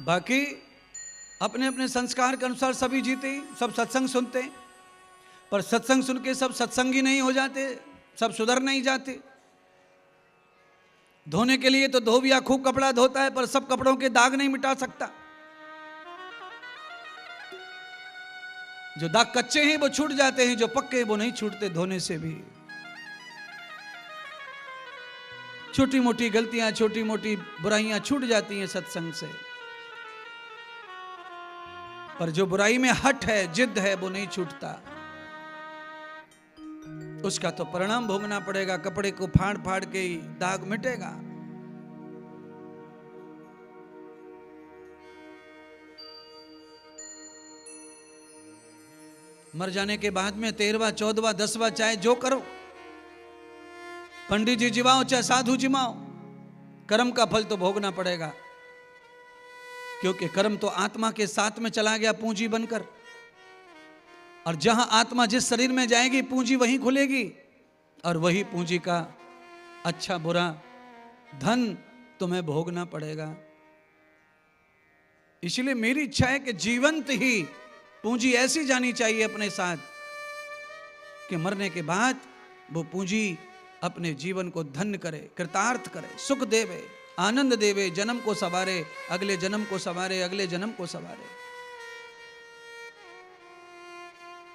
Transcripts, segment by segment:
बाकी अपने अपने संस्कार के अनुसार सभी जीते, सब सत्संग सुनते हैं, पर सत्संग सुन के सब सत्संगी नहीं हो जाते, सब सुधर नहीं जाते। धोने के लिए तो धोबिया खूब कपड़ा धोता है, पर सब कपड़ों के दाग नहीं मिटा सकता। जो दाग कच्चे हैं वो छूट जाते हैं, जो पक्के हैं वो नहीं छूटते धोने से भी। छोटी मोटी गलतियां, छोटी मोटी बुराइयां छूट जाती हैं सत्संग से, पर जो बुराई में हट है, जिद है, वो नहीं छूटता। उसका तो परिणाम भोगना पड़ेगा। कपड़े को फाड़ फाड़ के ही दाग मिटेगा। मर जाने के बाद में 13वां 14वां 10वां चाहे जो करो, पंडित जी जिवाओ चाहे साधु जिवाओ, कर्म का फल तो भोगना पड़ेगा। क्योंकि कर्म तो आत्मा के साथ में चला गया पूंजी बनकर, और जहां आत्मा जिस शरीर में जाएगी पूंजी वहीं खुलेगी, और वही पूंजी का अच्छा बुरा धन तुम्हें भोगना पड़ेगा। इसलिए मेरी इच्छा है कि जीवंत ही पूंजी ऐसी जानी चाहिए अपने साथ कि मरने के बाद वो पूंजी अपने जीवन को धन्य करे, कृतार्थ करे, सुख देवे, आनंद देवे, जन्म को सवारे, अगले जन्म को सवारे, अगले जन्म को सवारे।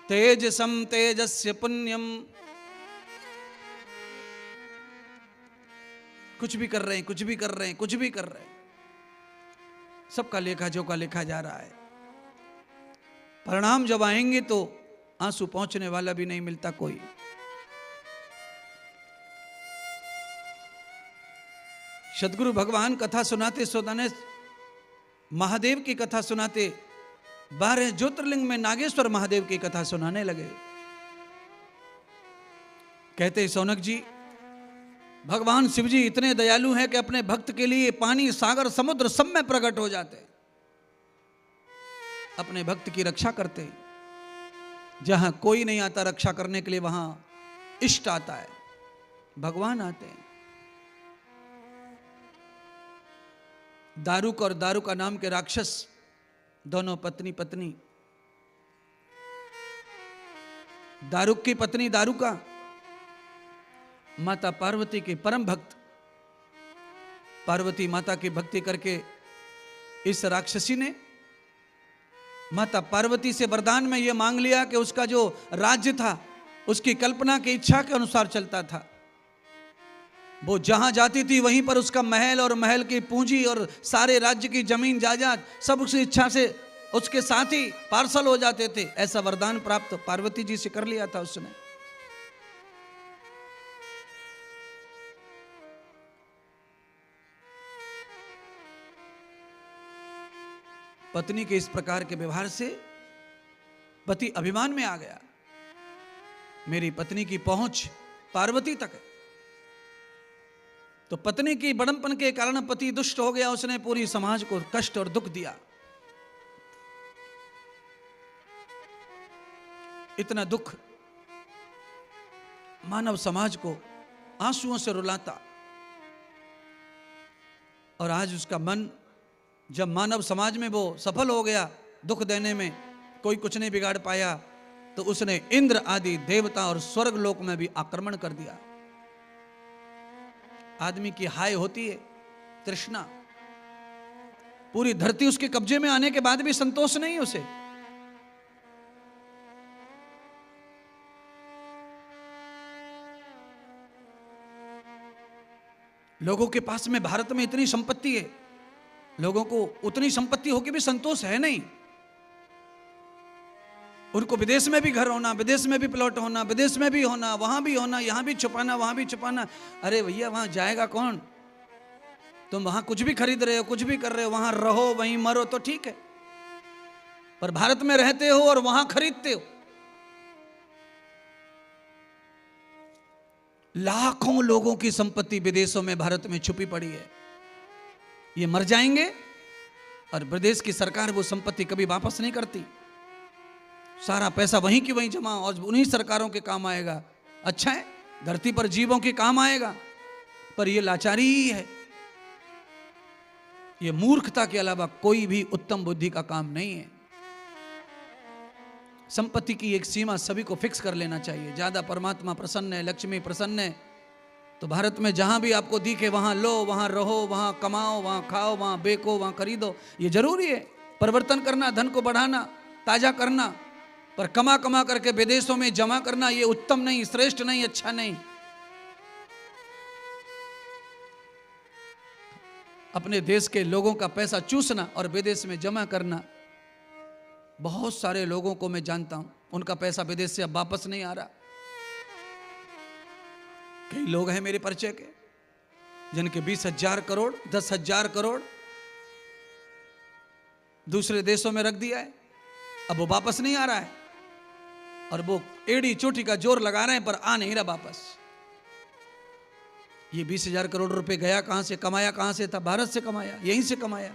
तेजसम तेजस्य पुण्यम। कुछ भी कर रहे हैं, कुछ भी कर रहे हैं, कुछ भी कर रहे हैं, सबका लेखा जोखा लिखा जा रहा है। परिणाम जब आएंगे तो आंसू पहुंचने वाला भी नहीं मिलता कोई। सदगुरु भगवान कथा सुनाते सुनाने, महादेव की कथा सुनाते, 12 ज्योतिर्लिंग में नागेश्वर महादेव की कथा सुनाने लगे। कहते सौनक जी, भगवान शिव जी इतने दयालु हैं कि अपने भक्त के लिए पानी, सागर, समुद्र सब में प्रकट हो जाते, अपने भक्त की रक्षा करते। जहां कोई नहीं आता रक्षा करने के लिए, वहां इष्ट आता है, भगवान आते हैं। दारुक और दारुका नाम के राक्षस, दोनों पत्नी पत्नी। दारुक की पत्नी दारुका माता पार्वती के परम भक्त। पार्वती माता की भक्ति करके इस राक्षसी ने माता पार्वती से वरदान में यह मांग लिया कि उसका जो राज्य था उसकी कल्पना की इच्छा के अनुसार चलता था। वो जहां जाती थी वहीं पर उसका महल और महल की पूंजी और सारे राज्य की जमीन जायदाद सब उसी इच्छा से उसके साथ ही पार्सल हो जाते थे। ऐसा वरदान प्राप्त पार्वती जी से कर लिया था उसने। पत्नी के इस प्रकार के व्यवहार से पति अभिमान में आ गया। मेरी पत्नी की पहुंच पार्वती तक है। तो पत्नी की बड़मपन के कारण पति दुष्ट हो गया। उसने पूरी समाज को कष्ट और दुख दिया। इतना दुख मानव समाज को आंसुओं से रुलाता। और आज उसका मन, जब मानव समाज में वो सफल हो गया दुख देने में, कोई कुछ नहीं बिगाड़ पाया, तो उसने इंद्र आदि देवता और स्वर्ग लोक में भी आक्रमण कर दिया। आदमी की हाय होती है तृष्णा। पूरी धरती उसके कब्जे में आने के बाद भी संतोष नहीं उसे। लोगों के पास में भारत में इतनी संपत्ति है, लोगों को उतनी संपत्ति होकर भी संतोष है नहीं। उनको विदेश में भी घर होना, विदेश में भी प्लॉट होना, विदेश में भी होना, वहां भी होना, यहां भी छुपाना, वहां भी छुपाना। अरे भैया वहां जाएगा कौन? तुम वहां कुछ भी खरीद रहे हो, कुछ भी कर रहे हो, वहां रहो वहीं मरो तो ठीक है, पर भारत में रहते हो और वहां खरीदते हो। लाखों लोगों की संपत्ति विदेशों में, भारत में छुपी पड़ी है। ये मर जाएंगे और विदेश की सरकार वो संपत्ति कभी वापस नहीं करती। सारा पैसा वहीं की वहीं जमा और उन्हीं सरकारों के काम आएगा। अच्छा है, धरती पर जीवों के काम आएगा, पर ये लाचारी ही है। ये मूर्खता के अलावा कोई भी उत्तम बुद्धि का काम नहीं है। संपत्ति की एक सीमा सभी को फिक्स कर लेना चाहिए। ज्यादा परमात्मा प्रसन्न है, लक्ष्मी प्रसन्न है, तो भारत में जहां भी आपको दिखे वहां लो, वहां रहो, वहां कमाओ, वहां खाओ, वहां बेको, वहां खरीदो। ये जरूरी है। परिवर्तन करना, धन को बढ़ाना, ताजा करना, पर कमा कमा करके विदेशों में जमा करना ये उत्तम नहीं, श्रेष्ठ नहीं, अच्छा नहीं। अपने देश के लोगों का पैसा चूसना और विदेश में जमा करना। बहुत सारे लोगों को मैं जानता हूं, उनका पैसा विदेश से अब वापस नहीं आ रहा। कई लोग हैं मेरे परिचय के जिनके 20,000 करोड़, 10,000 करोड़ दूसरे देशों में रख दिया है, अब वो वापस नहीं आ रहा है। और वो एड़ी चोटी का जोर लगा रहे हैं पर आ नहीं रहा वापस। ये 20,000 करोड़ रुपए गया कहां से, कमाया कहां से था? भारत से कमाया, यहीं से कमाया।